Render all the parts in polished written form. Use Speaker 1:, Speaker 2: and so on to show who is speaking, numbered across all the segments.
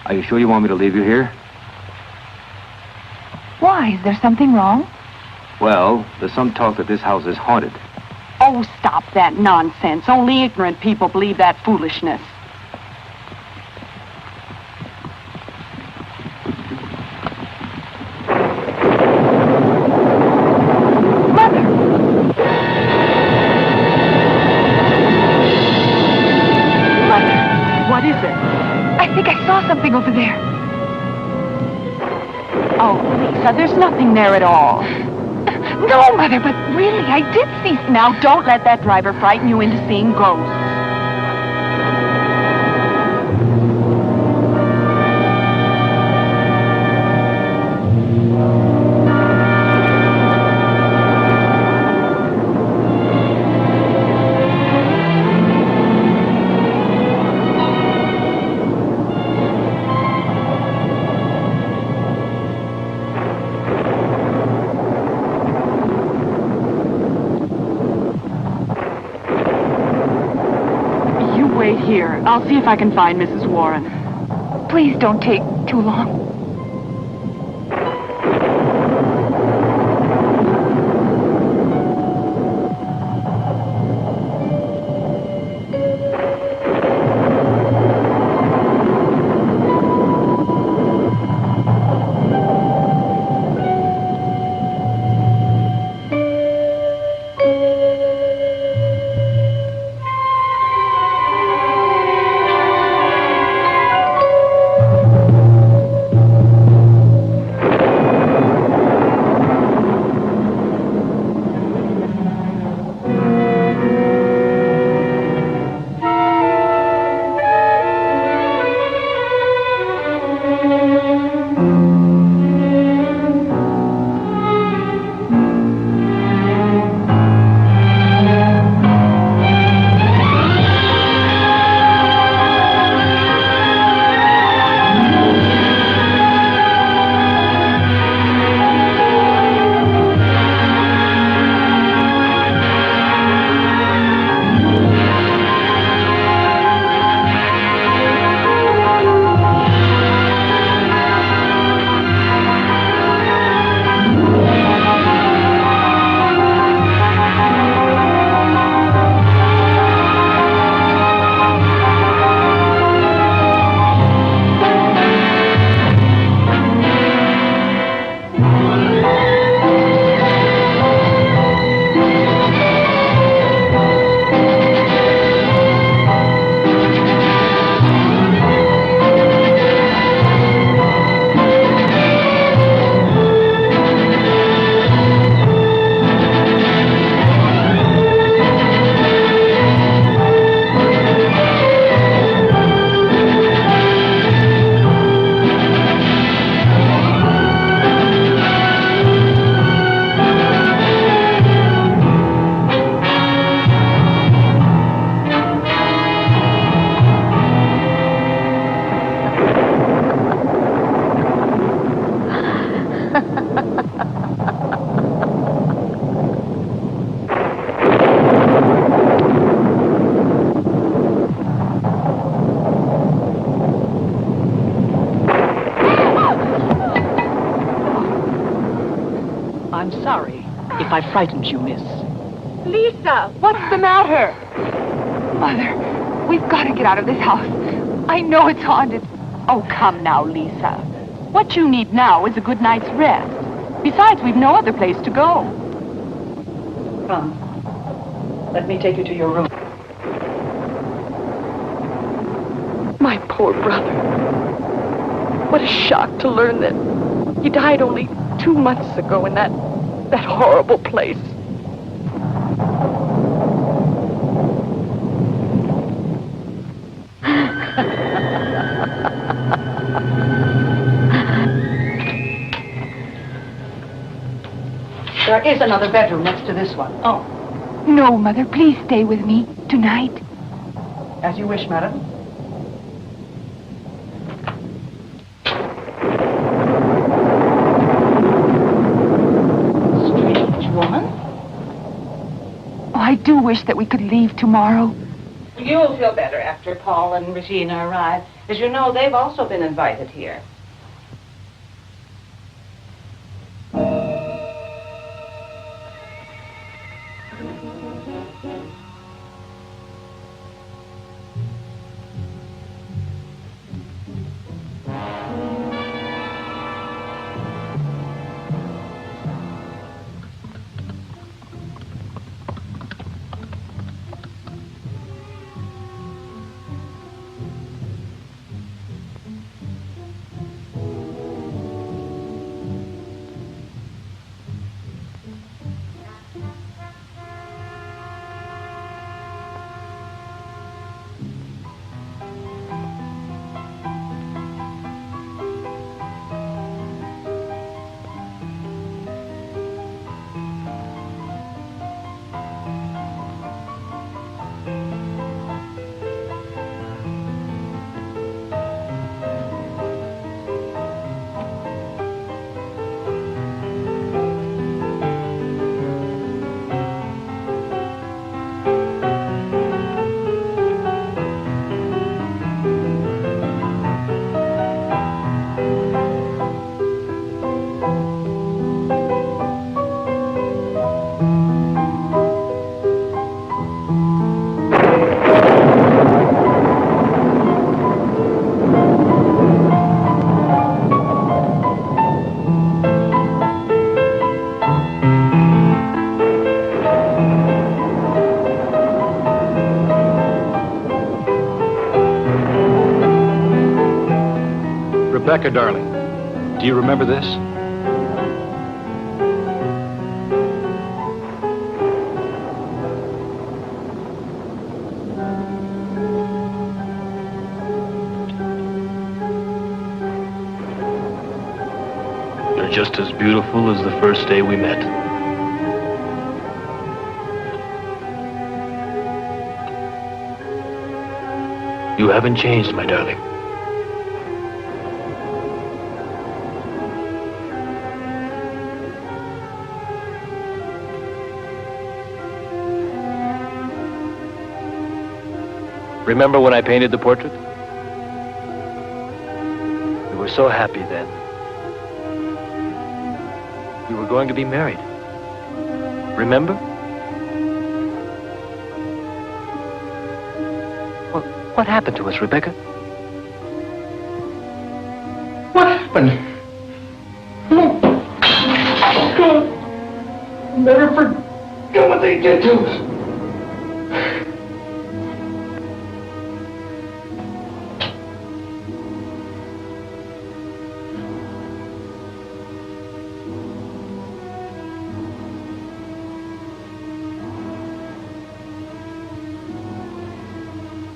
Speaker 1: Are you sure you want me to leave you here?
Speaker 2: Why? Is there something wrong?
Speaker 1: Well, there's some talk that this house is haunted.
Speaker 2: Oh, stop that nonsense. Only ignorant people believe that foolishness. Something over there. Oh, Lisa, there's nothing there at all. No, Mother, but really, I did see... Now, don't let that driver frighten you into seeing ghosts. Here, I'll see if I can find Mrs. Warren. Please don't take too long.
Speaker 3: I frightened you, miss.
Speaker 2: Lisa, what's the matter? Mother, we've got to get out of this house. I know it's haunted. Oh, come now, Lisa. What you need now is a good night's rest. Besides, we've no other place to go.
Speaker 3: Come. Let me take you to your room.
Speaker 2: My poor brother. What a shock to learn that he died only 2 months ago in that horrible place.
Speaker 3: There is another bedroom next to this one.
Speaker 2: Oh. No, Mother, please stay with me tonight.
Speaker 3: As you wish, madam.
Speaker 2: I do wish that we could leave tomorrow.
Speaker 3: You'll feel better after Paul and Regina arrive. As you know, they've also been invited here.
Speaker 4: Rebecca, darling, do you remember this?
Speaker 5: You're just as beautiful as the first day we met. You haven't changed, my darling. Remember when I painted the portrait? We were so happy then. We were going to be married. Remember? What happened to us, Rebecca?
Speaker 4: What happened? Oh, God. I'll never forget what they did to us.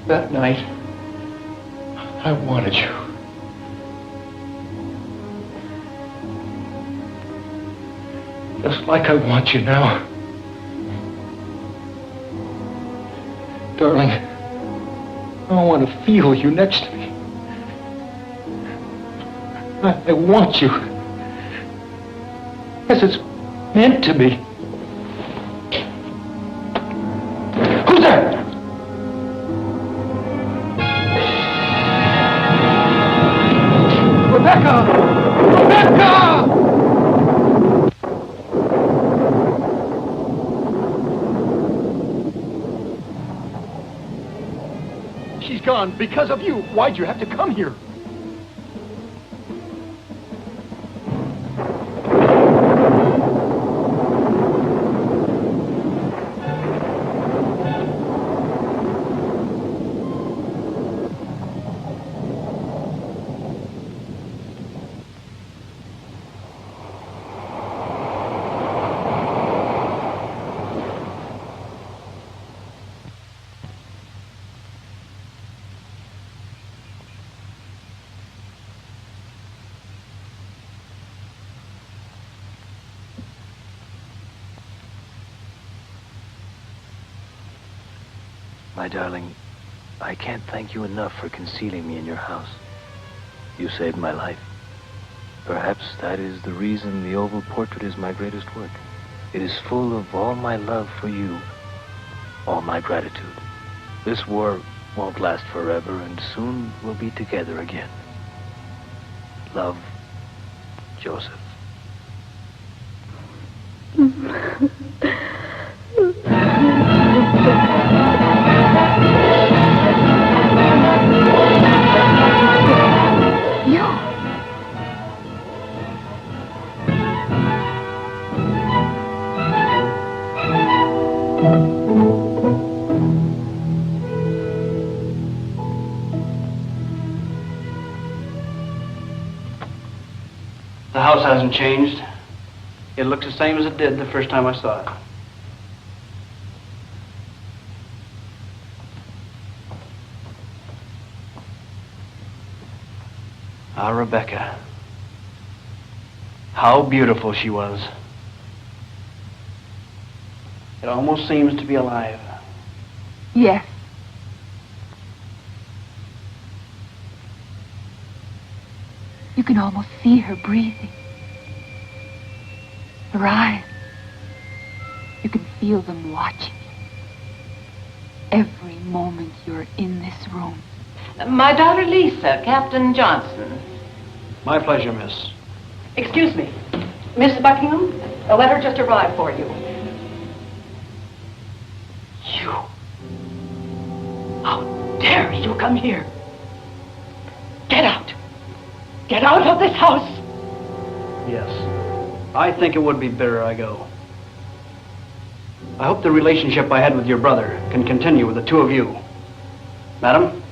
Speaker 4: That night, I wanted you. Just like I want you now. Darling, I want to feel you next to me. I want you. As it's meant to be. Who's that? Rebecca! Rebecca! She's gone because of you. Why'd you have to come here?
Speaker 5: My darling, I can't thank you enough for concealing me in your house. You saved my life. Perhaps that is the reason the oval portrait is my greatest work. It is full of all my love for you, all my gratitude. This war won't last forever, and soon we'll be together again. Love, Joseph.
Speaker 6: The house hasn't changed. It looks the same as it did the first time I saw it. Ah, Rebecca. How beautiful she was. It almost seems to be alive.
Speaker 2: Yes. You can almost see her breathing. Her eyes. You can feel them watching you. Every moment you're in this room.
Speaker 7: My daughter Lisa, Captain Johnson.
Speaker 6: My pleasure, miss.
Speaker 3: Excuse me. Miss Buckingham, a letter just arrived for you. You. How dare you come here? Get out. Get out of this house.
Speaker 6: Yes. I think it would be better I go. I hope the relationship I had with your brother can continue with the two of you. Madam?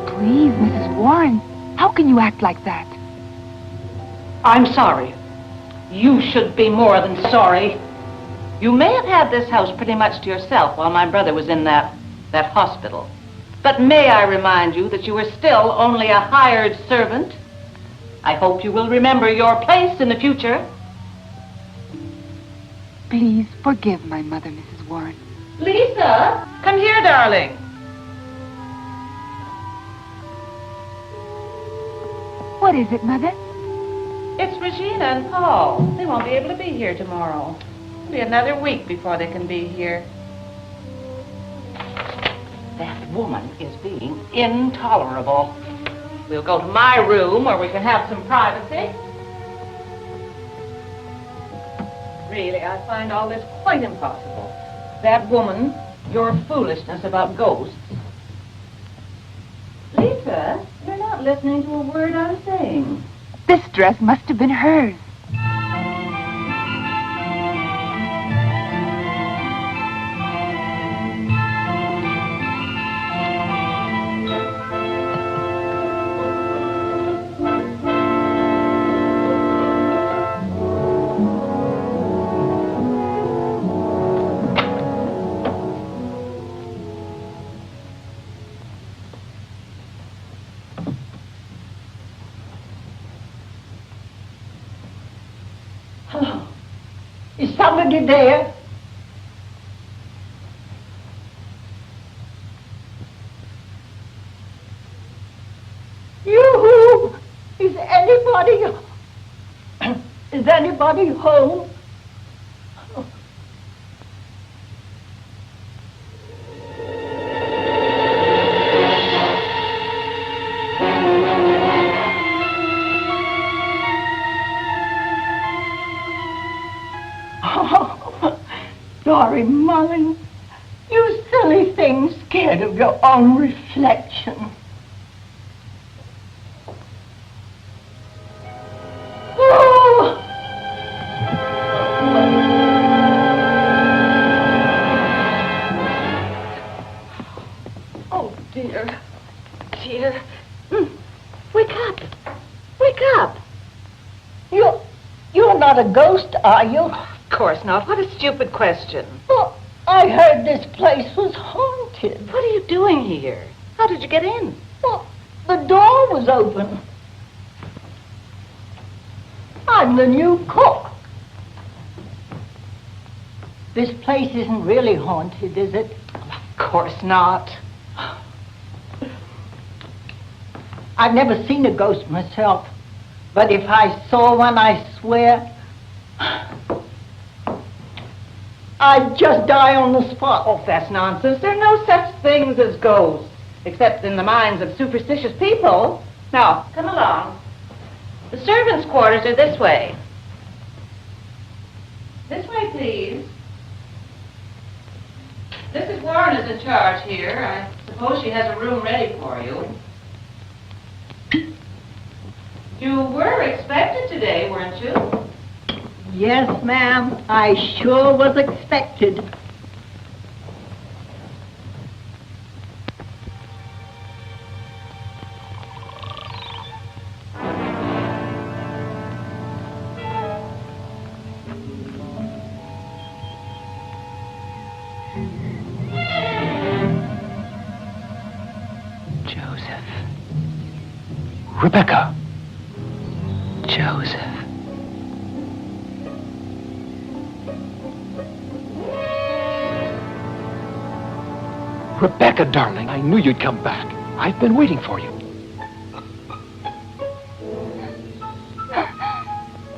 Speaker 2: Please, Mrs. Warren, how can you act like that?
Speaker 3: I'm sorry.
Speaker 7: You should be more than sorry. You may have had this house pretty much to yourself while my brother was in that hospital. But may I remind you that you are still only a hired servant? I hope you will remember your place in the future.
Speaker 2: Please forgive my mother, Mrs. Warren.
Speaker 7: Lisa, come here, darling.
Speaker 2: What is it, Mother?
Speaker 7: It's Regina and Paul. They won't be able to be here tomorrow. It'll be another week before they can be here. That woman is being intolerable. We'll go to my room where we can have some privacy. Really, I find all this quite impossible. That woman, your foolishness about ghosts. Lisa, you're not listening to a word I'm saying.
Speaker 2: This dress must have been hers.
Speaker 3: Somebody there? Yoo-hoo! Is anybody home? Sorry, Mullen. You silly thing, scared of your own reflection. Oh! Oh, dear. Dear. Wake up. Wake up. You're not a ghost, are you?
Speaker 7: Of course not. What a stupid question.
Speaker 3: Well, I heard this place was haunted.
Speaker 7: What are you doing here? How did you get in?
Speaker 3: Well, the door was open. I'm the new cook. This place isn't really haunted, is it?
Speaker 7: Of course not.
Speaker 3: I've never seen a ghost myself, but if I saw one, I swear I'd just die on the spot.
Speaker 7: Oh, that's nonsense. There are no such things as ghosts, except in the minds of superstitious people. Now, come along. The servants' quarters are this way. This way, please. Mrs. Warren is in charge here. I suppose she has a room ready for you. You were expected today, weren't you?
Speaker 3: Yes, ma'am. I sure was expected.
Speaker 5: Rebecca. Joseph.
Speaker 4: Rebecca, darling, I knew you'd come back. I've been waiting for you.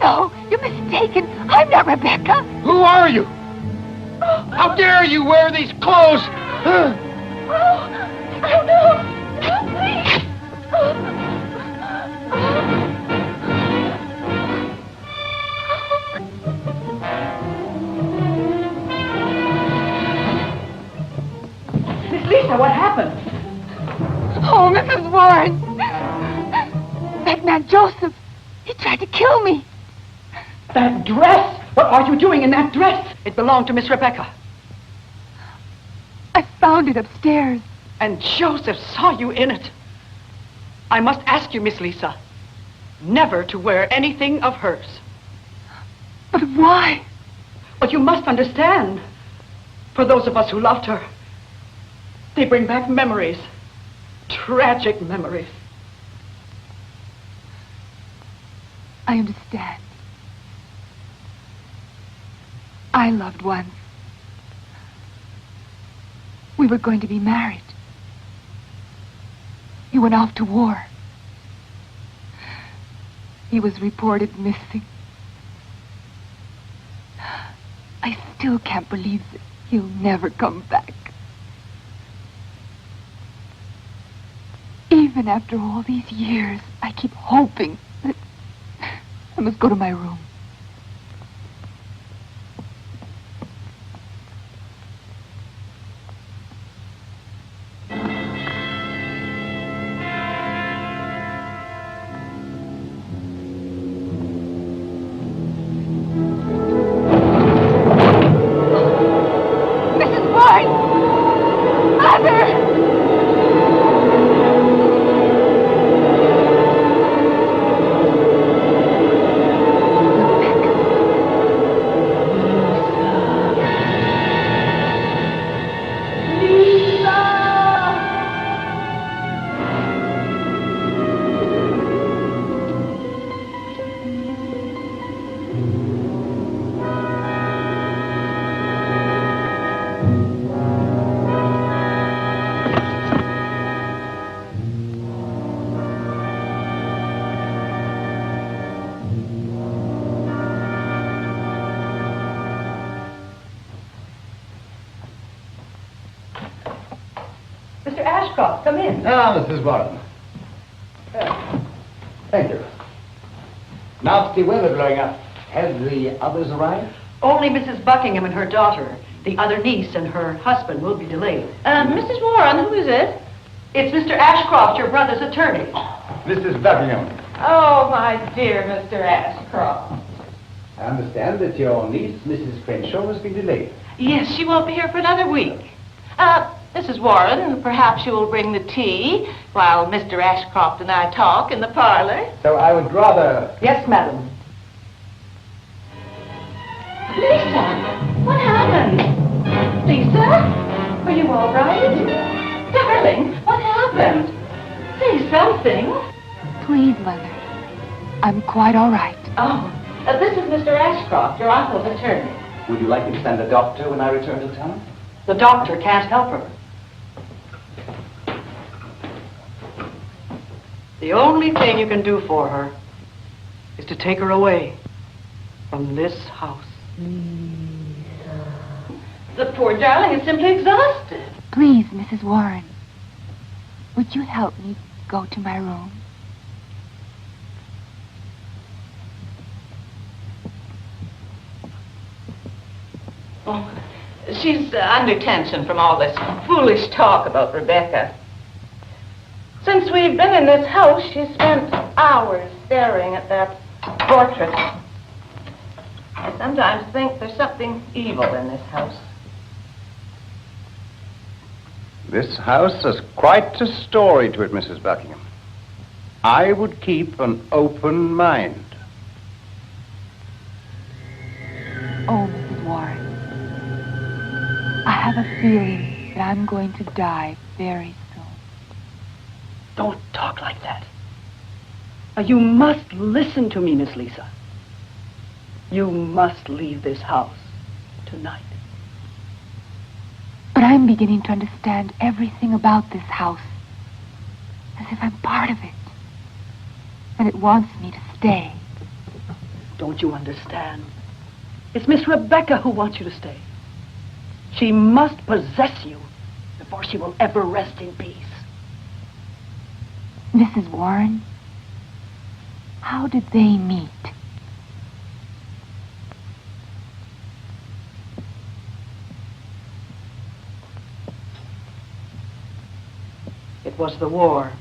Speaker 2: No, you're mistaken. I'm not Rebecca.
Speaker 4: Who are you? How dare you wear these clothes?
Speaker 2: Oh, I don't know. Please.
Speaker 3: Miss Lisa, what happened?
Speaker 2: Oh, Mrs. Warren. That man Joseph, he tried to kill me.
Speaker 3: That dress! What are you doing in that dress? It belonged to Miss Rebecca.
Speaker 2: I found it upstairs.
Speaker 3: And Joseph saw you in it. I must ask you, Miss Lisa, never to wear anything of hers.
Speaker 2: But why?
Speaker 3: But you must understand, for those of us who loved her, they bring back memories, tragic memories.
Speaker 2: I understand. I loved once. We were going to be married. He went off to war. He was reported missing. I still can't believe that he'll never come back. Even after all these years, I keep hoping that I must go to my room.
Speaker 3: Come in.
Speaker 8: Ah, Mrs. Warren. Thank you. Nasty weather blowing up. Have the others arrived?
Speaker 3: Only Mrs. Buckingham and her daughter. The other niece and her husband will be delayed.
Speaker 7: Mrs. Warren, who is it?
Speaker 3: It's Mr. Ashcroft, your brother's attorney.
Speaker 8: Mrs. Buckingham.
Speaker 7: Oh, my dear Mr. Ashcroft.
Speaker 8: I understand that your niece, Mrs. Crenshaw, has been delayed.
Speaker 7: Yes, she won't be here for another week. Mrs. Warren, perhaps you will bring the tea while Mr. Ashcroft and I talk in the parlor.
Speaker 8: So I would rather...
Speaker 3: Yes, madam.
Speaker 7: Lisa, what happened? Lisa, are you all right? Darling, what happened? Say something.
Speaker 2: Please, Mother. I'm quite all right.
Speaker 7: Oh, this is Mr. Ashcroft, your uncle's attorney.
Speaker 8: Would you like me to send a doctor when I return to town?
Speaker 3: The doctor can't help her. The only thing you can do for her is to take her away from this house.
Speaker 7: The poor darling is simply exhausted.
Speaker 2: Please, Mrs. Warren, would you help me go to my room?
Speaker 7: Oh, she's under tension from all this foolish talk about Rebecca. Since we've been in this house, she's spent hours staring at that portrait. I sometimes think there's something evil in this house.
Speaker 8: This house has quite a story to it, Mrs. Buckingham. I would keep an open mind.
Speaker 2: Oh, Mrs. Warren, I have a feeling that I'm going to die very soon.
Speaker 3: Don't talk like that. You must listen to me, Miss Lisa. You must leave this house tonight.
Speaker 2: But I'm beginning to understand everything about this house, as if I'm part of it, and it wants me to stay.
Speaker 3: Don't you understand? It's Miss Rebecca who wants you to stay. She must possess you before she will ever rest in peace.
Speaker 2: Mrs. Warren, how did they meet?
Speaker 3: It was the war.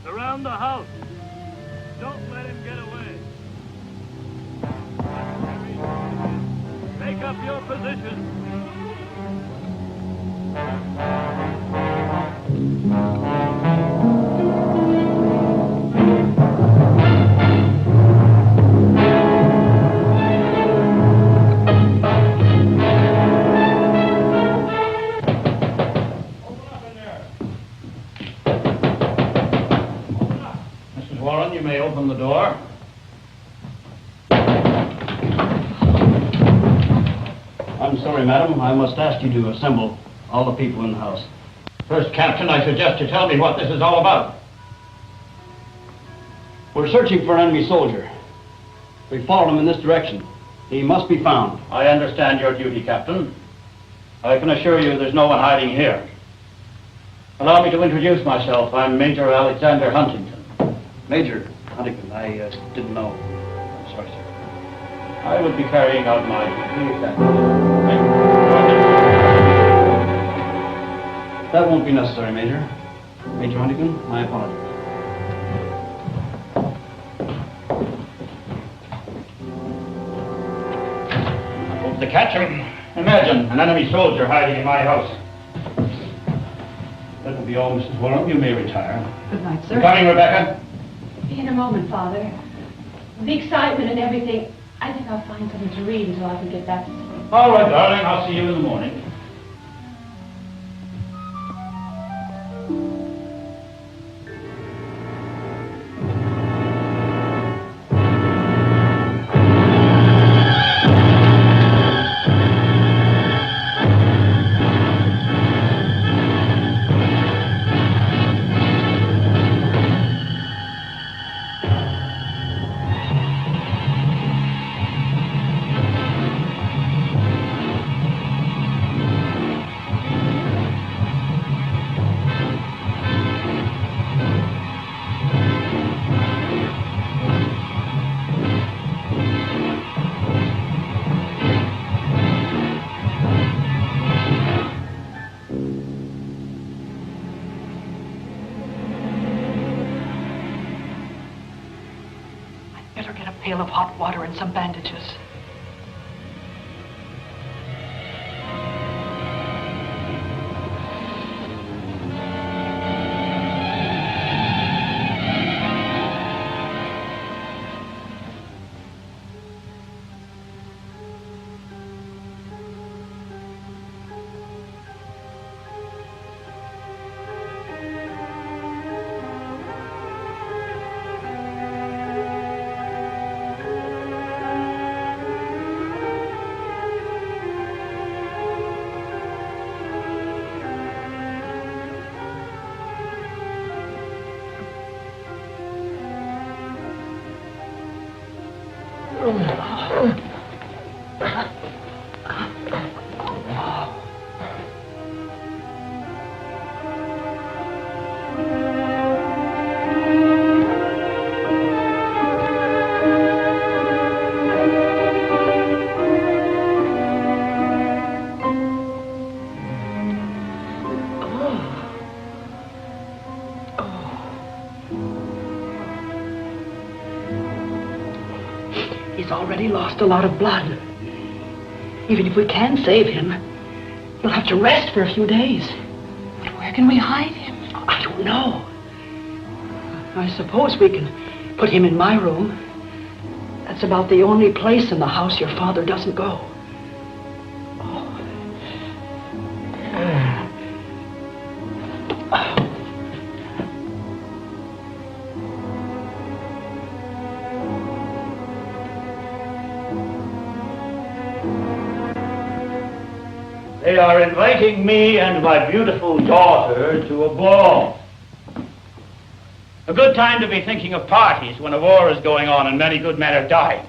Speaker 9: Around the house. Don't let him get away. Take up your position.
Speaker 6: You may open the door. I'm sorry, madam. I must ask you to assemble all the people in the house. First, Captain, I suggest you tell me what this is all about. We're searching for an enemy soldier. We followed him in this direction. He must be found. I understand your duty, Captain. I can assure you there's no one hiding here. Allow me to introduce myself. I'm Major Alexander Huntington. Major Huntington, I didn't know. I'm sorry, sir. I would be carrying out my duties. That won't be necessary, Major. Major Huntington, I apologize. I hope to catch him. Imagine an enemy soldier hiding in my house. That will be all, Mrs. Warren. You may retire.
Speaker 3: Good night, sir.
Speaker 6: Coming, Rebecca?
Speaker 10: In a moment, Father. The excitement and everything. I think I'll find something to read until I can get back to sleep.
Speaker 6: All right, darling. I'll see you in the morning.
Speaker 3: Pail of hot water and some bandages. He's already lost a lot of blood. Even if we can save him, he'll have to rest for a few days.
Speaker 2: But where can we hide him?
Speaker 3: I don't know. I suppose we can put him in my room. That's about the only place in the house your father doesn't go.
Speaker 6: They are inviting me and my beautiful daughter to a ball. A good time to be thinking of parties when a war is going on and many good men are dying.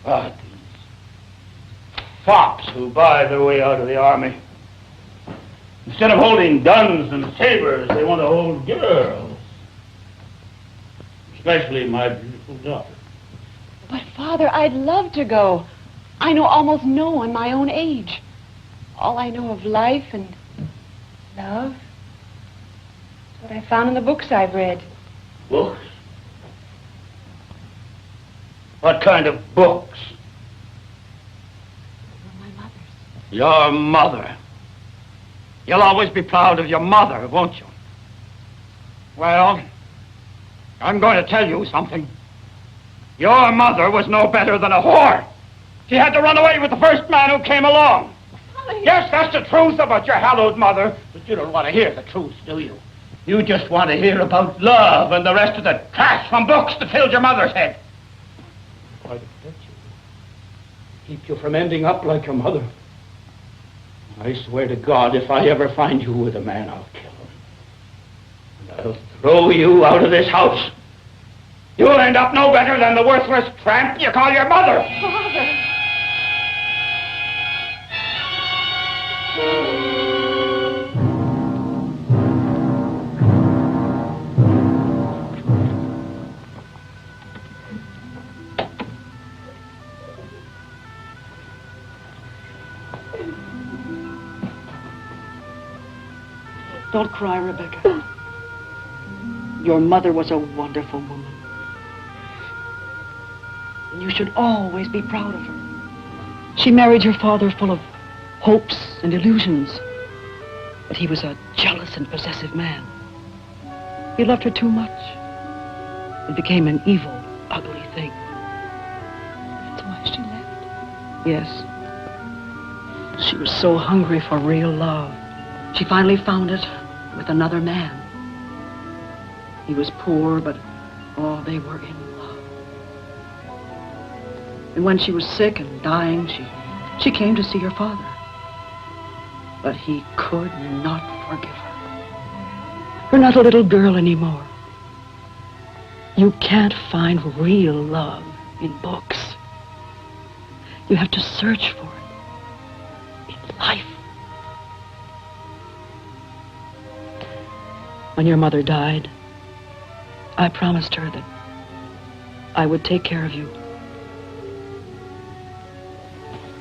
Speaker 6: But these fops who buy their way out of the army, instead of holding guns and sabers, they want to hold girls. Especially my beautiful daughter.
Speaker 2: But, Father, I'd love to go. I know almost no one my own age. All I know of life and love is what I found in the books I've read.
Speaker 6: Books? What kind of books?
Speaker 2: My mother's.
Speaker 6: Your mother. You'll always be proud of your mother, won't you? Well, I'm going to tell you something. Your mother was no better than a whore. She had to run away with the first man who came along. Yes, that's the truth about your hallowed mother. But you don't want to hear the truth, do you? You just want to hear about love and the rest of the trash from books that filled your mother's head. Why to protect you? Keep you from ending up like your mother. I swear to God, if I ever find you with a man, I'll kill him. And I'll throw you out of this house. You'll end up no better than the worthless tramp you call your mother.
Speaker 2: Father.
Speaker 3: Don't cry, Rebecca. Your mother was a wonderful woman. And you should always be proud of her. She married your father full of hopes and illusions. But he was a jealous and possessive man. He loved her too much. It became an evil, ugly thing.
Speaker 10: That's why she left.
Speaker 3: Yes. She was so hungry for real love. She finally found it with another man. He was poor, but oh, they were in love. And when she was sick and dying, she came to see her father. But he could not forgive her. You're not a little girl anymore. You can't find real love in books. You have to search for it in life. When your mother died, I promised her that I would take care of you.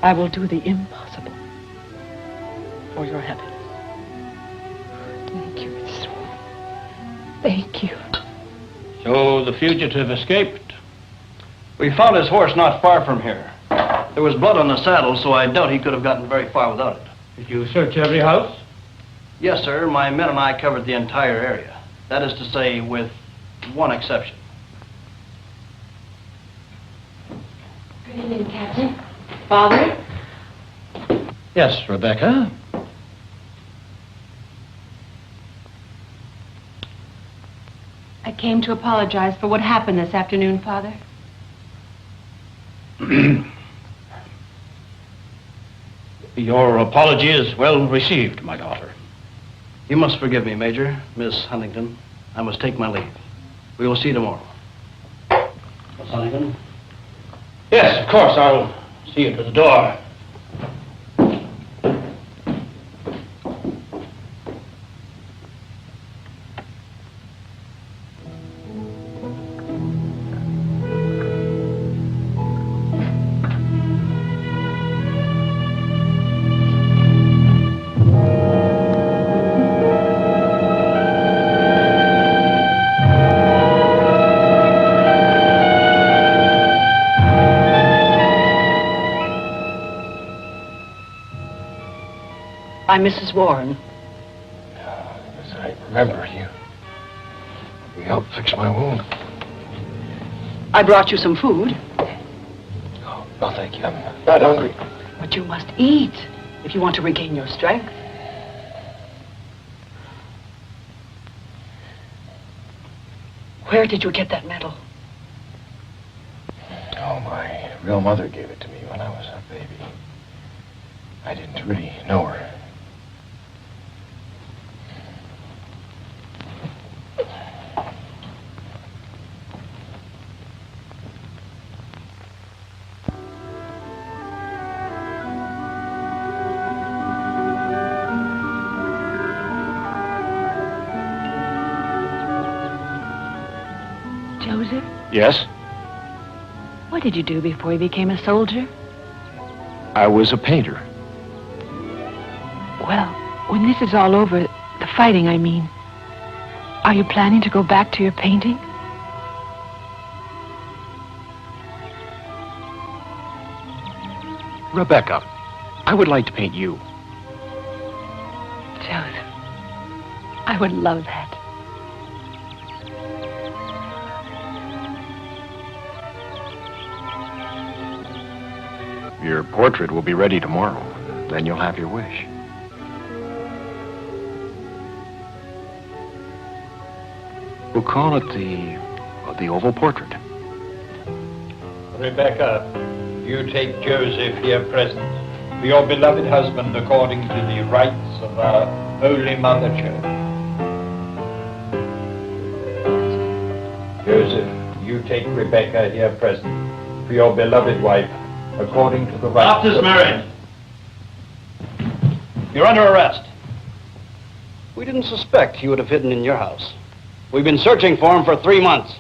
Speaker 3: I will do the impossible for your happiness.
Speaker 10: Thank you, Miss Swan. Thank you.
Speaker 6: So the fugitive escaped. We found his horse not far from here. There was blood on the saddle, so I doubt he could have gotten very far without it.
Speaker 9: Did you search every house?
Speaker 6: Yes, sir. My men and I covered the entire area. That is to say, with one exception.
Speaker 10: Good evening, Captain. Father?
Speaker 6: Yes, Rebecca.
Speaker 10: I came to apologize for what happened this afternoon, Father.
Speaker 6: Your apology is well received, my daughter. You must forgive me, Major, Miss Huntington. I must take my leave. We will see you tomorrow. Miss Huntington? Yes, of course. I'll see you to the door.
Speaker 3: I'm Mrs. Warren.
Speaker 5: As I remember, you helped fix my wound.
Speaker 3: I brought you some food.
Speaker 5: Oh, no, thank you. I'm not hungry.
Speaker 3: But you must eat if you want to regain your strength. Where did you get that medal?
Speaker 5: Oh, my real mother gave it to me when I was a baby. I didn't really know her.
Speaker 10: Joseph,
Speaker 4: Yes?
Speaker 10: what did you do before you became a soldier?
Speaker 4: I was a painter.
Speaker 10: Well, when this is all over, the fighting, I mean, are you planning to go back to your painting?
Speaker 4: Rebecca, I would like to paint you.
Speaker 10: Joseph, I would love that.
Speaker 4: Your portrait will be ready tomorrow. Then you'll have your wish. We'll call it the Oval Portrait.
Speaker 11: Rebecca, you take Joseph here present for your beloved husband according to the rites of our Holy Mother Church. Joseph, you take Rebecca here present for your beloved wife according to the rites
Speaker 6: Stop this marriage! You're under arrest. We didn't suspect he would have hidden in your house. We've been searching for him for 3 months.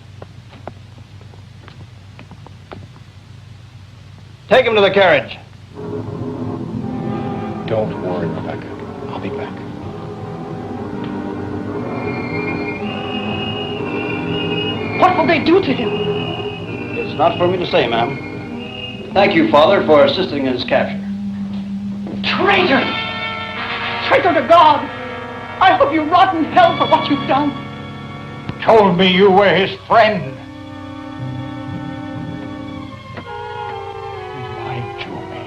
Speaker 6: Take him to the carriage.
Speaker 5: Don't worry, Rebecca. I'll be back.
Speaker 3: What will they do to him?
Speaker 6: It's not for me to say, ma'am. Thank you, Father, for assisting in his capture.
Speaker 3: Traitor! Traitor to God! I hope you rot in hell for what you've done.
Speaker 11: told me you were his friend. He lied to me.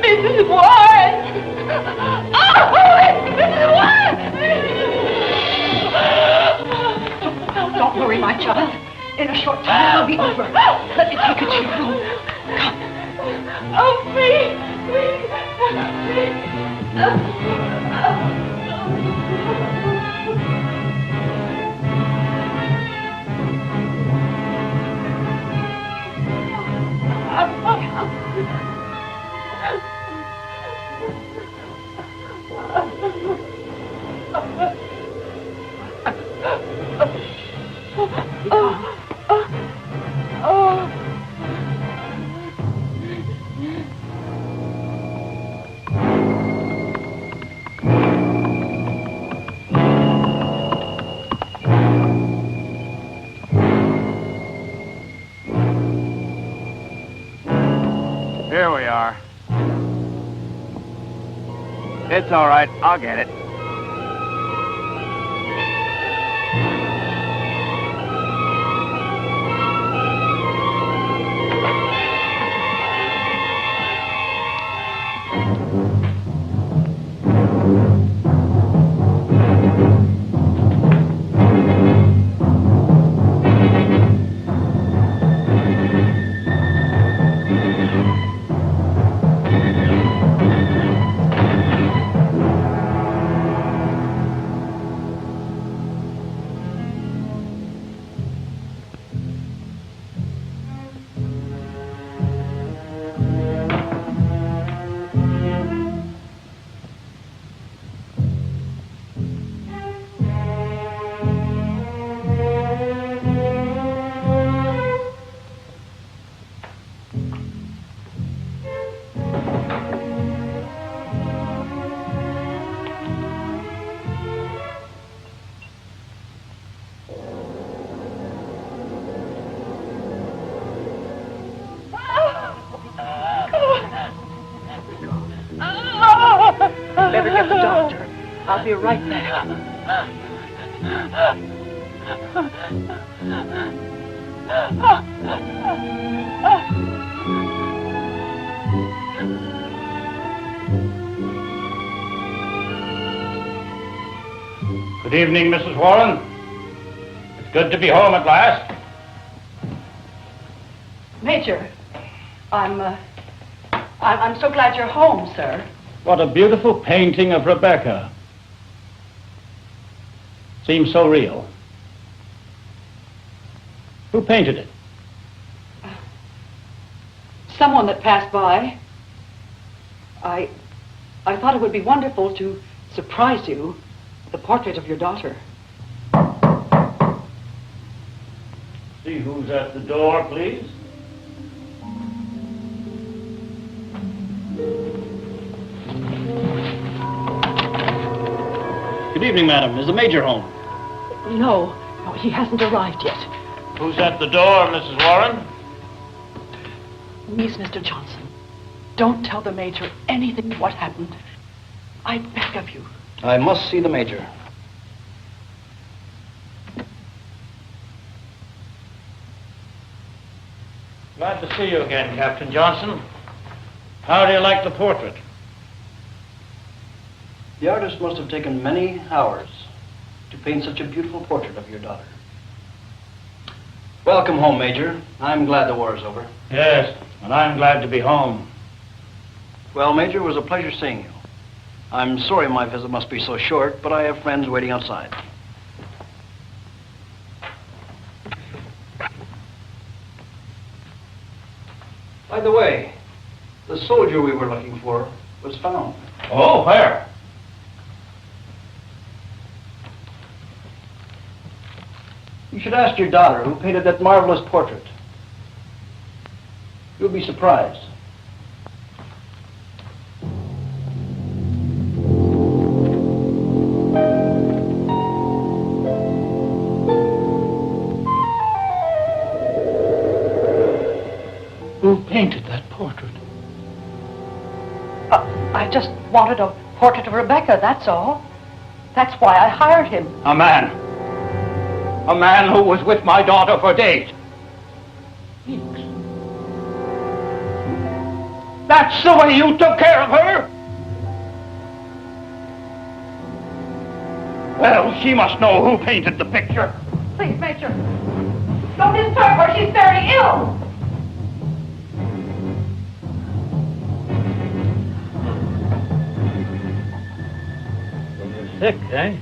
Speaker 2: Mrs. Warren! Oh, Mrs. Warren!
Speaker 3: Don't worry, my child. In a short time, it'll be over. Let me take you to your room. Come.
Speaker 2: Oh, please!
Speaker 8: Here we are. It's all right. I'll get it.
Speaker 3: Better get the doctor. I'll be right back.
Speaker 6: Good evening, Mrs. Warren. It's good to be home at last.
Speaker 3: Major, I'm so glad you're home, sir.
Speaker 6: What a beautiful painting of Rebecca. Seems so real. Who painted it?
Speaker 3: Someone that passed by. I thought it would be wonderful to surprise you with the portrait of your daughter.
Speaker 6: See who's at the door, please. Good evening, madam. Is the Major home?
Speaker 3: No, he hasn't arrived yet.
Speaker 6: Who's at the door, Mrs. Warren?
Speaker 3: Please, Mr. Johnson, don't tell the Major anything of what happened. I beg of you.
Speaker 6: I must see the Major. Glad to see you again, Captain Johnson. How do you like the portrait? The artist must have taken many hours to paint such a beautiful portrait of your daughter. Welcome home, Major. I'm glad the war is over.
Speaker 9: Yes, and I'm glad to be home.
Speaker 6: Well, Major, it was a pleasure seeing you. I'm sorry my visit must be so short, but I have friends waiting outside. By the way, the soldier we were looking for was found.
Speaker 9: Oh, where?
Speaker 6: You should ask your daughter who painted that marvelous portrait. You'll be surprised.
Speaker 9: Who painted that portrait?
Speaker 3: I just wanted a portrait of Rebecca, that's all. That's why I hired him.
Speaker 9: A man. A man who was with my daughter for days. Felix. That's the way you took care of her? Well, she must know who painted the picture.
Speaker 3: Please, Major. Don't disturb her. She's very ill.
Speaker 9: You're sick, eh?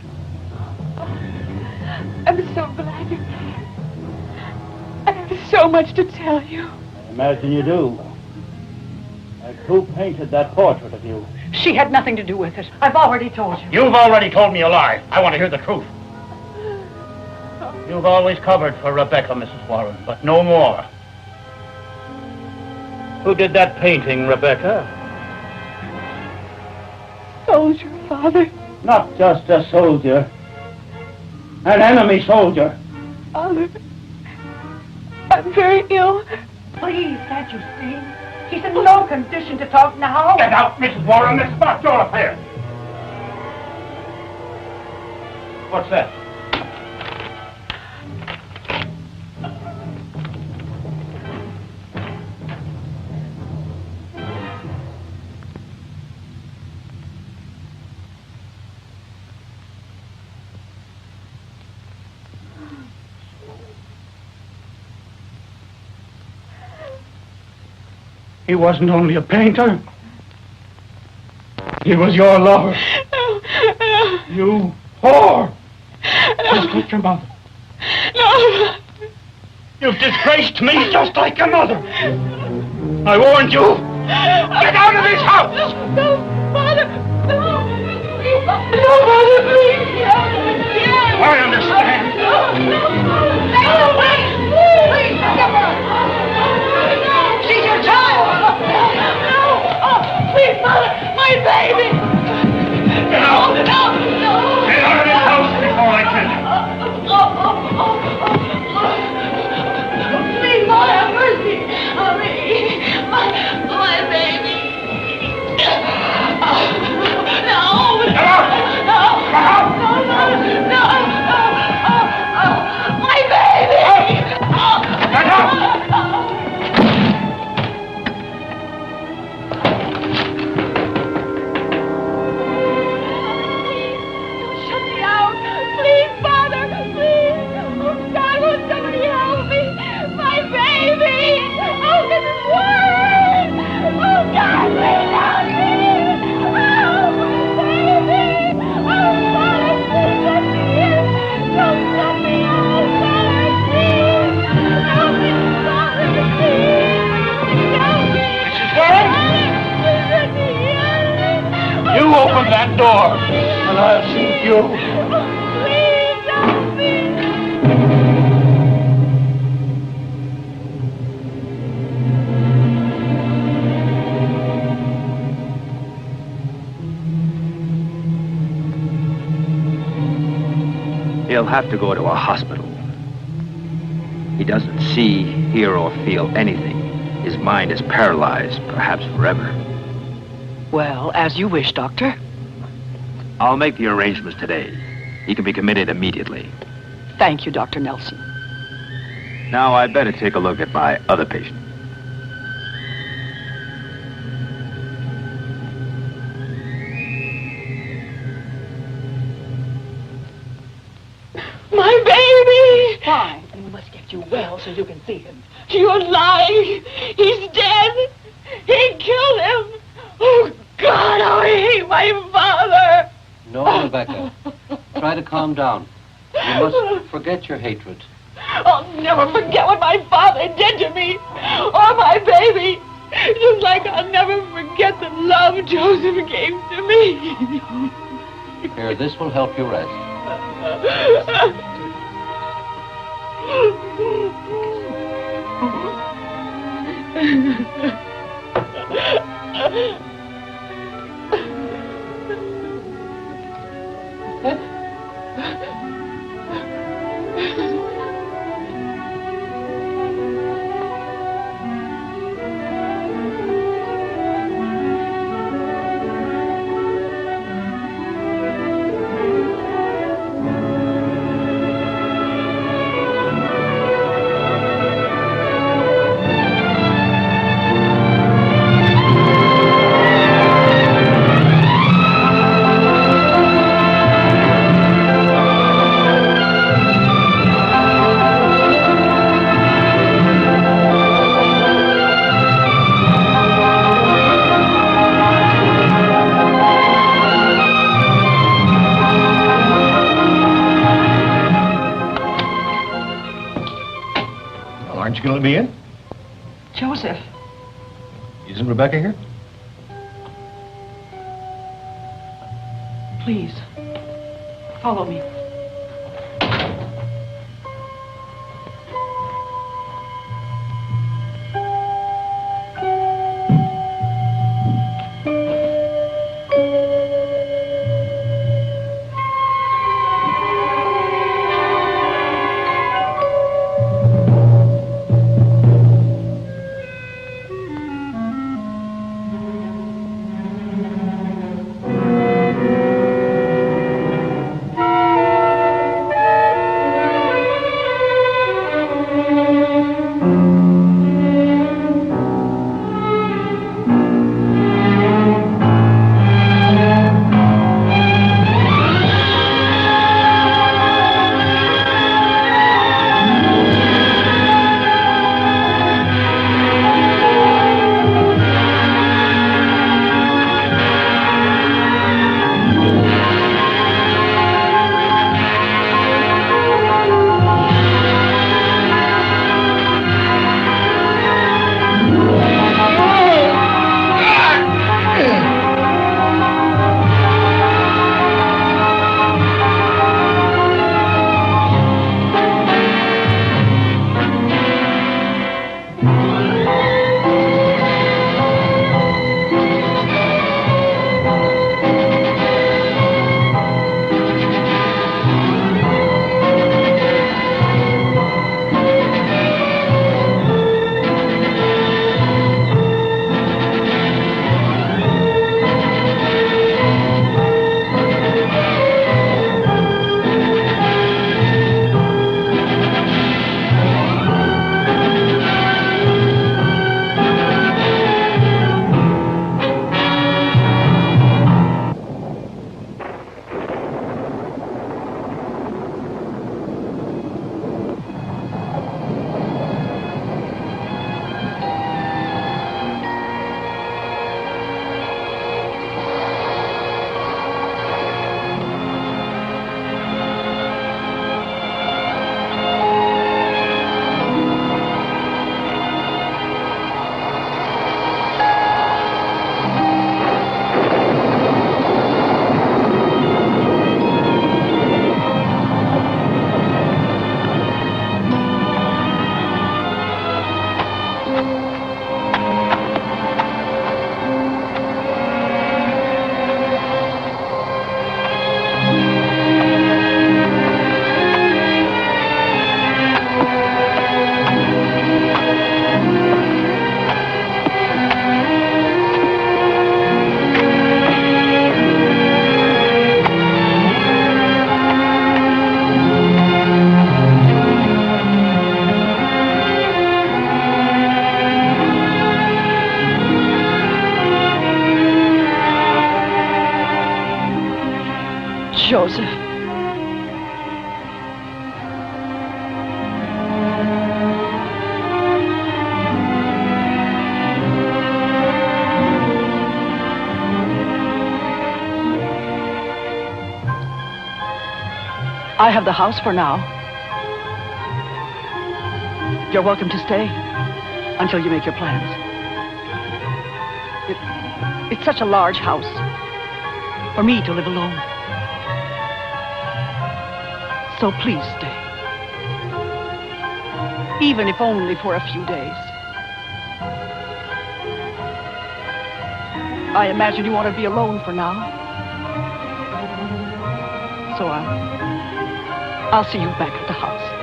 Speaker 2: I'm so glad you're here. I have so much to tell you.
Speaker 9: I imagine you do. And who painted that portrait of you?
Speaker 3: She had nothing to do with it. I've already told you.
Speaker 9: You've already told me a lie. I want to hear the truth. You've always covered for Rebecca, Mrs. Warren, but no more. Who did that painting, Rebecca?
Speaker 2: Soldier, Father.
Speaker 9: Not just a soldier. An enemy soldier.
Speaker 2: Father, I'm very ill.
Speaker 3: Please, can't you see? He's in no condition to talk now.
Speaker 9: Get out, Mrs. Warren. This is not your affair. What's that? He wasn't only a painter. He was your lover.
Speaker 2: No.
Speaker 9: You whore! Just like your mother.
Speaker 2: No.
Speaker 9: You've disgraced me just like your mother. I warned you. Get out of this house!
Speaker 2: No, Father. No. No, Father, please.
Speaker 9: I understand.
Speaker 2: No, wait. Please, forgive her. She's your child. No. Oh, please, Father. My baby.
Speaker 9: Get out.
Speaker 2: No.
Speaker 9: Get out of this house before I kill you.
Speaker 2: Please, Lord, have mercy on me. My baby. No.
Speaker 9: Get out.
Speaker 2: No.
Speaker 9: Get out.
Speaker 2: No. My baby.
Speaker 9: Get out.
Speaker 2: Shut me out. Please, Father. Please. Oh, God, will somebody help me? My baby. Oh, this is worse. Oh, God, please help me. Oh, my baby. Oh, Father, please let me in. Don't shut me out, Father, please. Help me, Father, please. Help me.
Speaker 9: Mrs. Warren?
Speaker 2: Please let me in.
Speaker 9: You open that door, and I'll shoot you.
Speaker 2: Please help me.
Speaker 1: He'll have to go to a hospital. He doesn't see, hear, or feel anything. His mind is paralyzed, perhaps forever.
Speaker 3: Well, as you wish, Doctor.
Speaker 1: I'll make the arrangements today. He can be committed immediately.
Speaker 3: Thank you, Dr. Nelson.
Speaker 1: Now, I'd better take a look at my other patient.
Speaker 3: so you can see him.
Speaker 2: You're lying. He's dead. He killed him. Oh, God, how I hate my father.
Speaker 5: No, Rebecca. Try to calm down. You must forget your hatred.
Speaker 2: I'll never forget what my father did to me. Or my baby. Just like I'll never forget the love Joseph gave to me.
Speaker 5: Here, this will help you rest.
Speaker 4: Aren't you going to let me in?
Speaker 3: Joseph.
Speaker 4: Isn't Rebecca here?
Speaker 3: Please, follow me. Joseph. I have the house for now. You're welcome to stay until you make your plans. It's such a large house for me to live alone. So please stay. Even if only for a few days. I imagine you want to be alone for now. So I'll see you back at the house.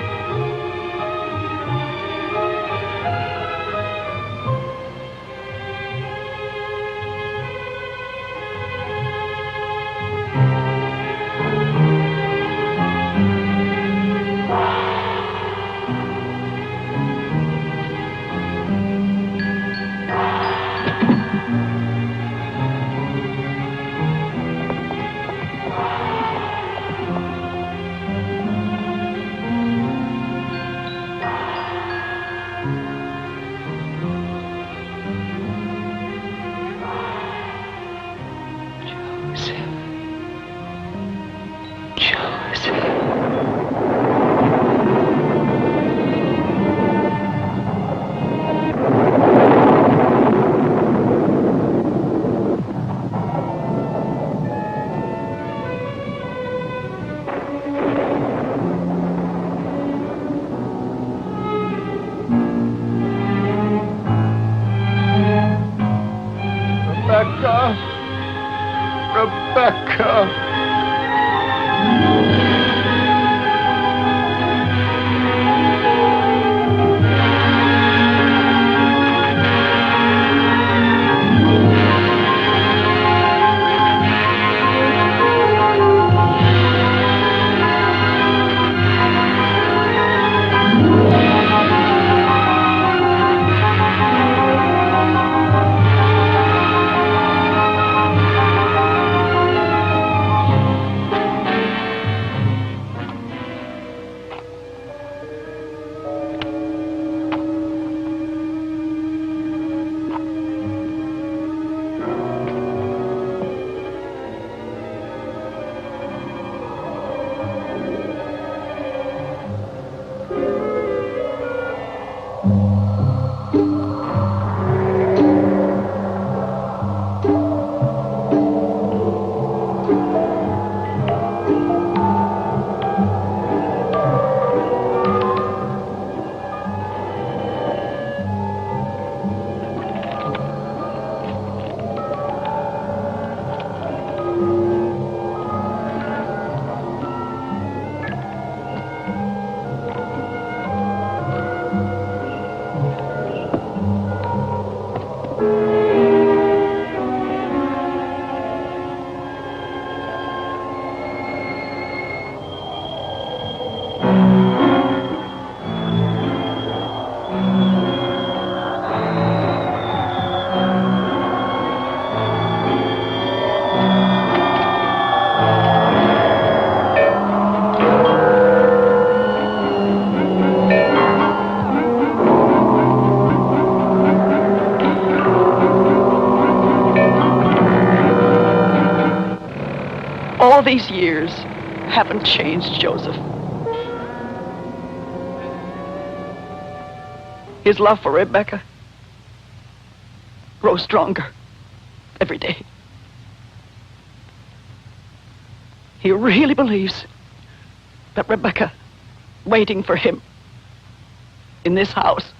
Speaker 3: All these years haven't changed Joseph. His love for Rebecca grows stronger every day. He really believes that Rebecca waiting for him in this house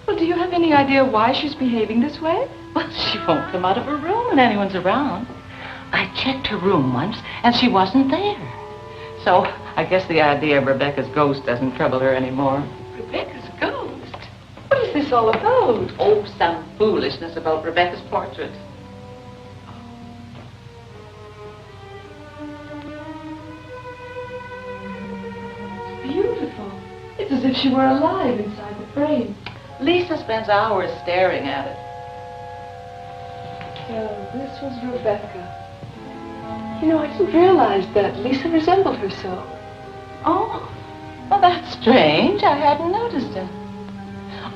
Speaker 2: Well, do you have any idea why she's behaving this way?
Speaker 7: Well, she won't come out of her room when anyone's around. I checked her room once, and she wasn't there. So I guess the idea of Rebecca's ghost doesn't trouble her anymore.
Speaker 2: Rebecca's ghost? What is this all about?
Speaker 7: Oh, some foolishness about Rebecca's portrait.
Speaker 2: It's beautiful. It's as if she were alive inside the frame.
Speaker 7: Lisa spends hours staring at it.
Speaker 2: So this was Rebecca. You know, I didn't realize that Lisa resembled her so.
Speaker 7: Oh, well, that's strange. I hadn't noticed it.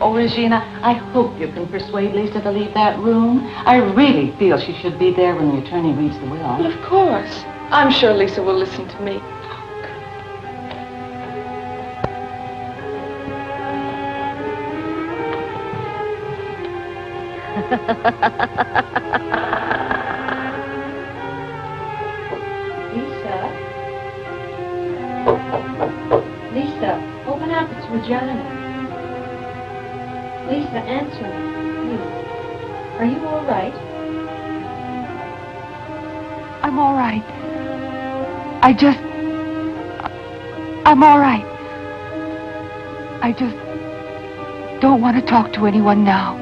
Speaker 7: Oh, Regina, I hope you can persuade Lisa to leave that room. I really feel she should be there when the attorney reads the will.
Speaker 2: Well, of course. I'm sure Lisa will listen to me.
Speaker 10: Lisa, open up. It's Regina. Lisa, answer me, please. Are you all right?
Speaker 2: I'm all right. I'm all right. I just don't want to talk to anyone now.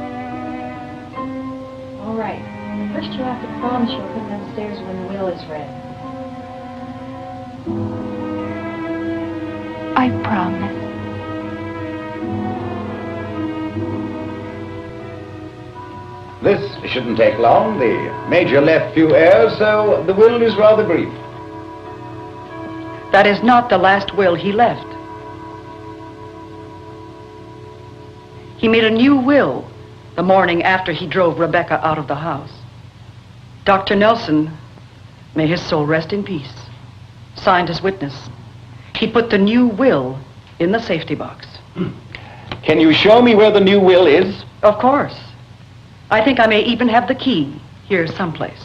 Speaker 10: All right. First you have to promise you'll come downstairs when the will is read.
Speaker 2: I promise.
Speaker 8: This shouldn't take long. The Major left few heirs, so the will is rather brief.
Speaker 3: That is not the last will he left. He made a new will the morning after he drove Rebecca out of the house. Dr. Nelson, may his soul rest in peace, signed as witness. He put the new will in the safety box.
Speaker 8: Can you show me where the new will is?
Speaker 3: Of course. I think I may even have the key here someplace.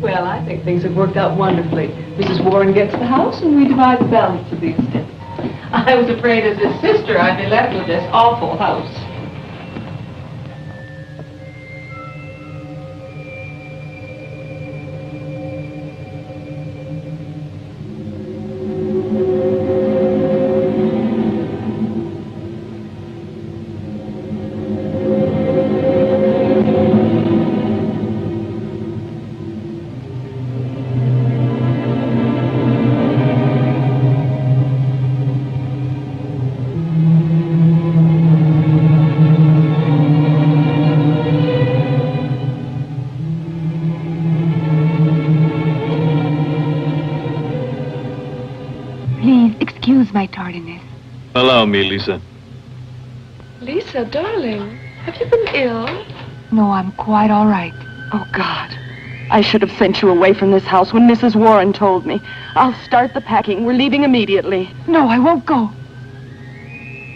Speaker 2: Well, I think things have worked out wonderfully. Mrs. Warren gets the house, and we divide the balance of the estate.
Speaker 7: I was afraid as his sister I'd be left with this awful house.
Speaker 2: My tardiness.
Speaker 12: Allow me, Lisa.
Speaker 2: Lisa, darling, have you been ill? No, I'm quite all right. Oh, God. I should have sent you away from this house when Mrs. Warren told me. I'll start the packing. We're leaving immediately. No, I won't go.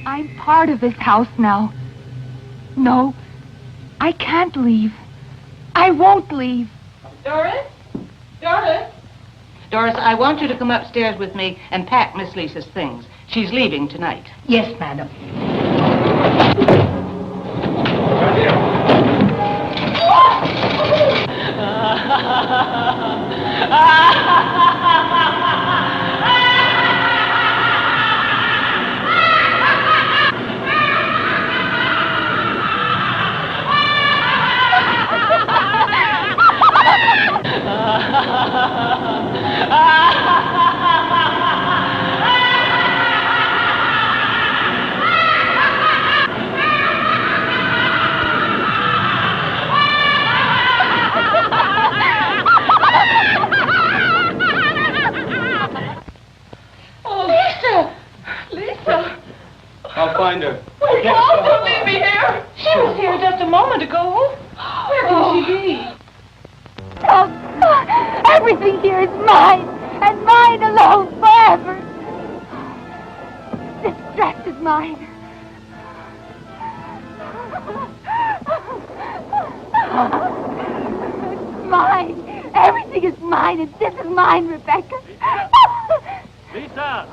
Speaker 2: I'm part of this house now. No, I can't leave. I won't leave.
Speaker 7: Doris? Doris? Doris, I want you to come upstairs with me and pack Miss Lisa's things. She's leaving tonight.
Speaker 10: Yes, madam.
Speaker 6: I'll find her.
Speaker 2: Wait, Paul, don't leave me here.
Speaker 7: She was here just a moment ago. Where can she be?
Speaker 2: Oh, everything here is mine, and mine alone forever. This dress is mine. It's mine. Everything is mine, and this is mine, Rebecca.
Speaker 6: Lisa!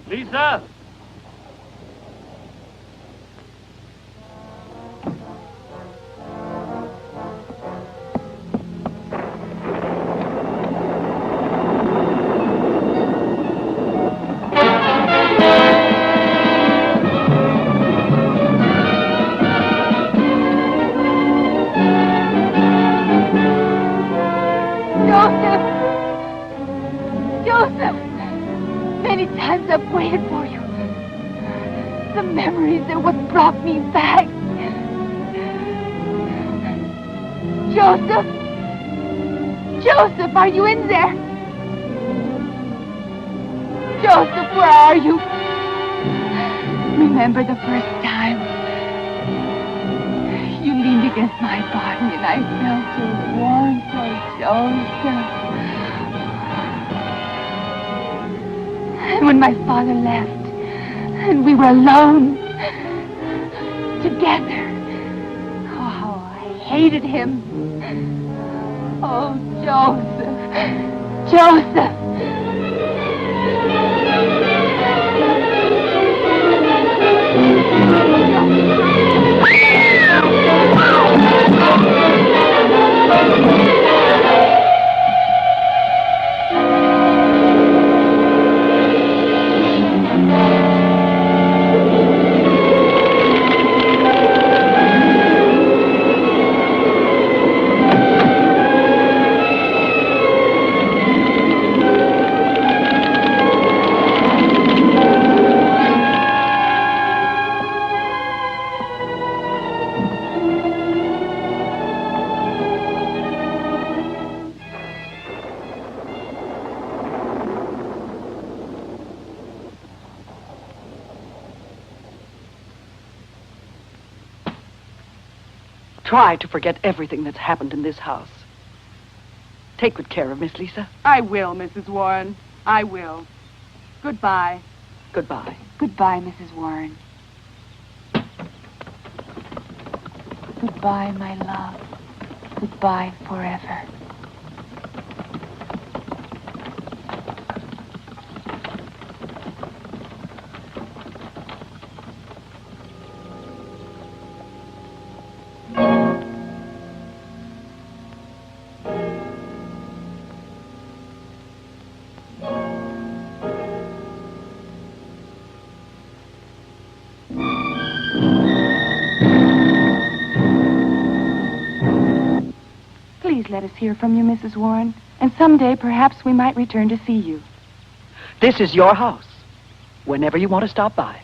Speaker 6: Lisa!
Speaker 2: Many times I've waited for you. The memories are what brought me back. Joseph! Joseph, are you in there? Joseph, where are you? Remember the first time you leaned against my body and I felt your warmth, oh, Joseph. And when my father left, and we were alone, together, oh, I hated him. Oh, Joseph, Joseph.
Speaker 3: Try to forget everything that's happened in this house. Take good care of Miss Lisa.
Speaker 2: I will, Mrs. Warren. I will. Goodbye.
Speaker 3: Goodbye.
Speaker 2: Goodbye, Mrs. Warren. Goodbye, my love. Goodbye forever. Let us hear from you, Mrs. Warren, and someday perhaps we might return to see you.
Speaker 3: This is your house, whenever you want to stop by.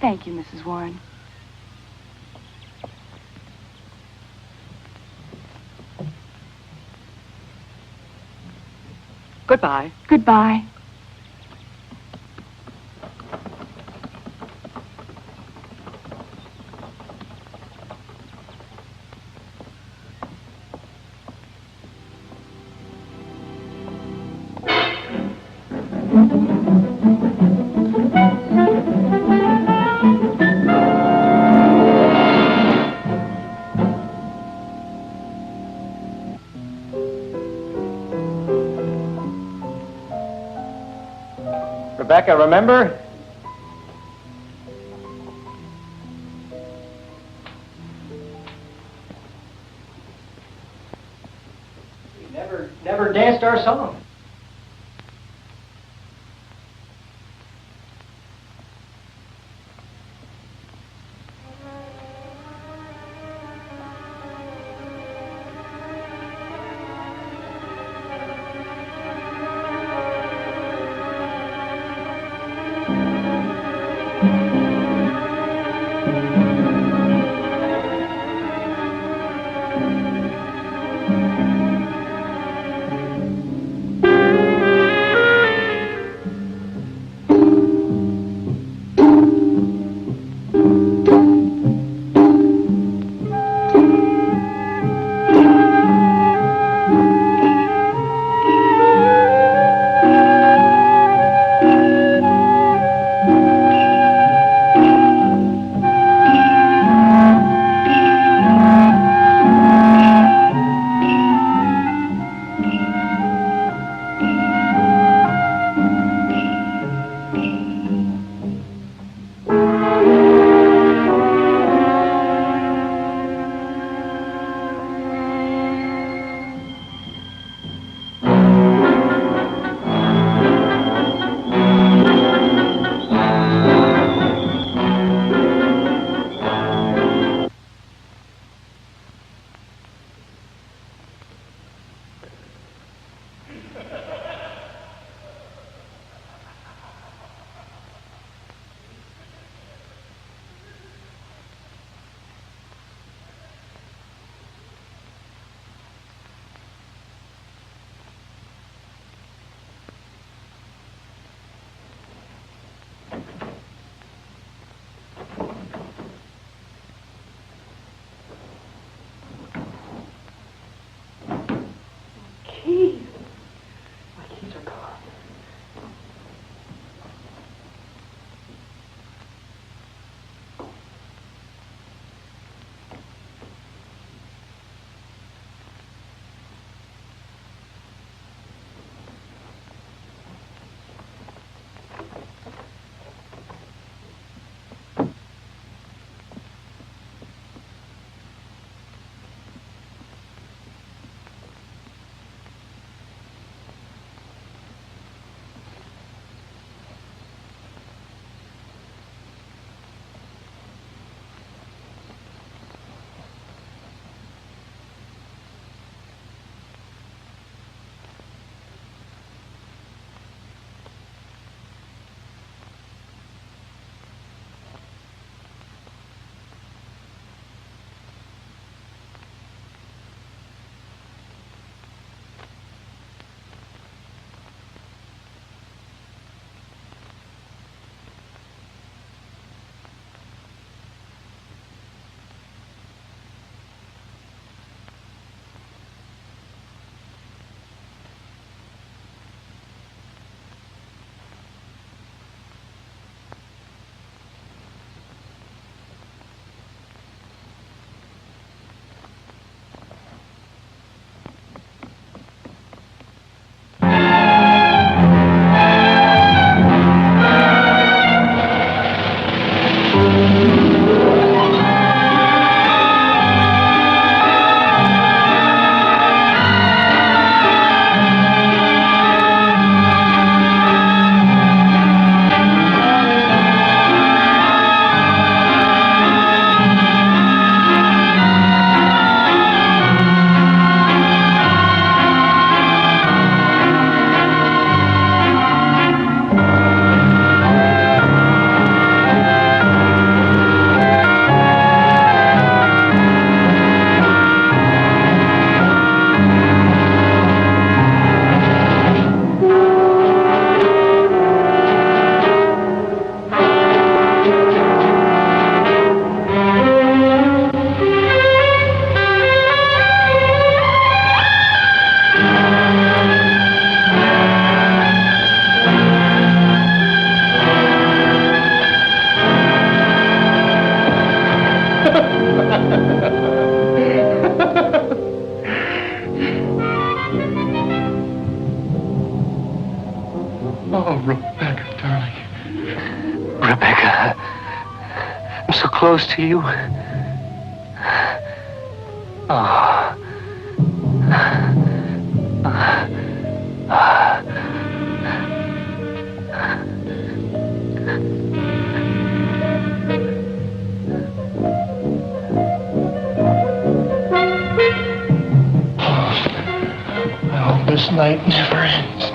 Speaker 2: Thank you, Mrs. Warren.
Speaker 3: Goodbye.
Speaker 2: Goodbye.
Speaker 8: Rebecca, remember?
Speaker 4: We never danced our song. Oh, Rebecca, darling.
Speaker 5: Rebecca, I'm so close to you. Oh.
Speaker 4: I hope this night never ends.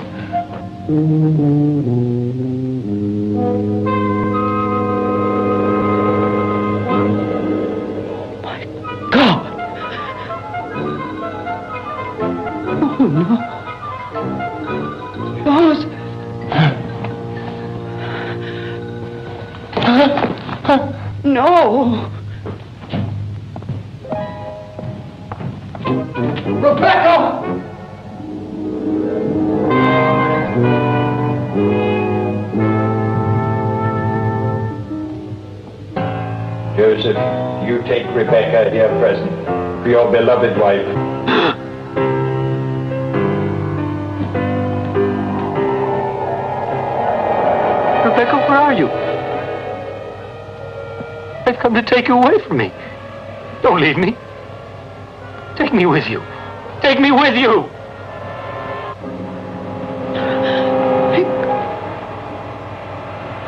Speaker 3: My God! Oh, no. Joseph! No!
Speaker 4: Rebecca!
Speaker 11: Joseph, you take Rebecca here present for your beloved wife.
Speaker 5: Rebecca, where are you? I've come to take you away from me. Don't leave me. Take me with you. Take me with you.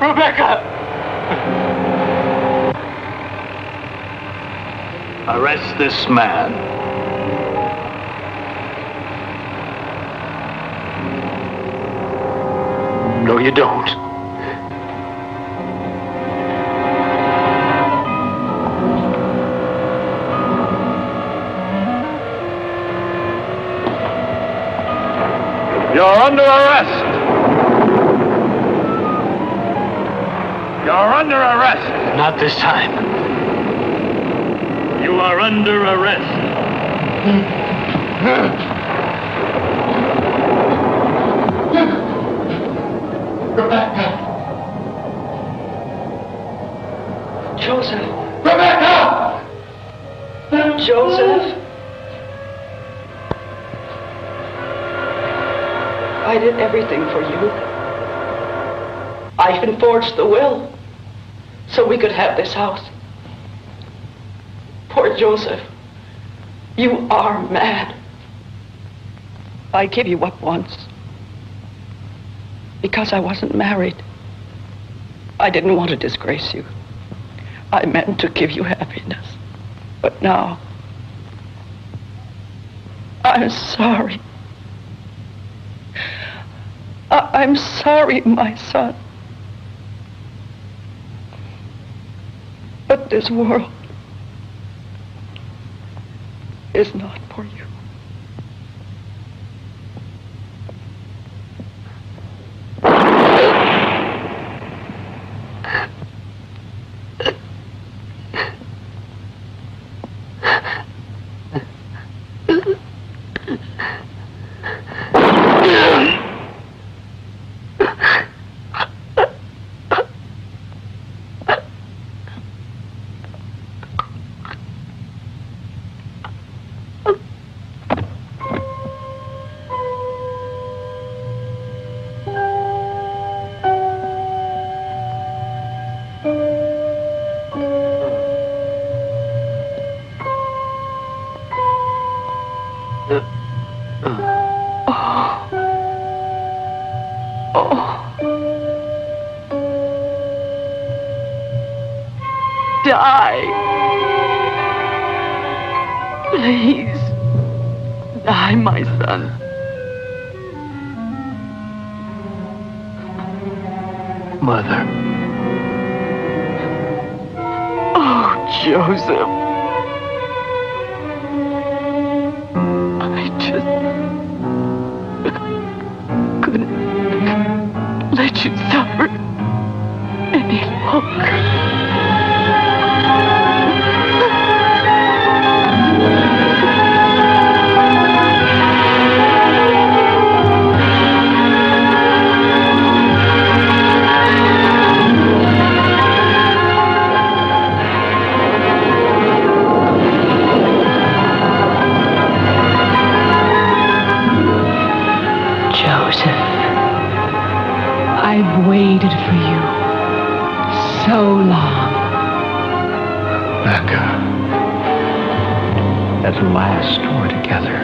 Speaker 5: Rebecca!
Speaker 9: Arrest this man.
Speaker 5: No, you don't.
Speaker 9: You're under arrest. You're under arrest.
Speaker 5: Not this time.
Speaker 9: You are under arrest.
Speaker 4: Rebecca!
Speaker 3: Joseph!
Speaker 4: Rebecca!
Speaker 3: Joseph! I did everything for you. I even forged the will so we could have this house. Poor Joseph, you are mad. I gave you up once because I wasn't married. I didn't want to disgrace you. I meant to give you happiness. But now, I'm sorry. I'm sorry, my son. But this world is not for you. Die. Please. Die, my son.
Speaker 5: Mother.
Speaker 3: Oh, Joseph. I just couldn't let you suffer any longer. I've waited for you so long.
Speaker 5: Becca. At last we're together.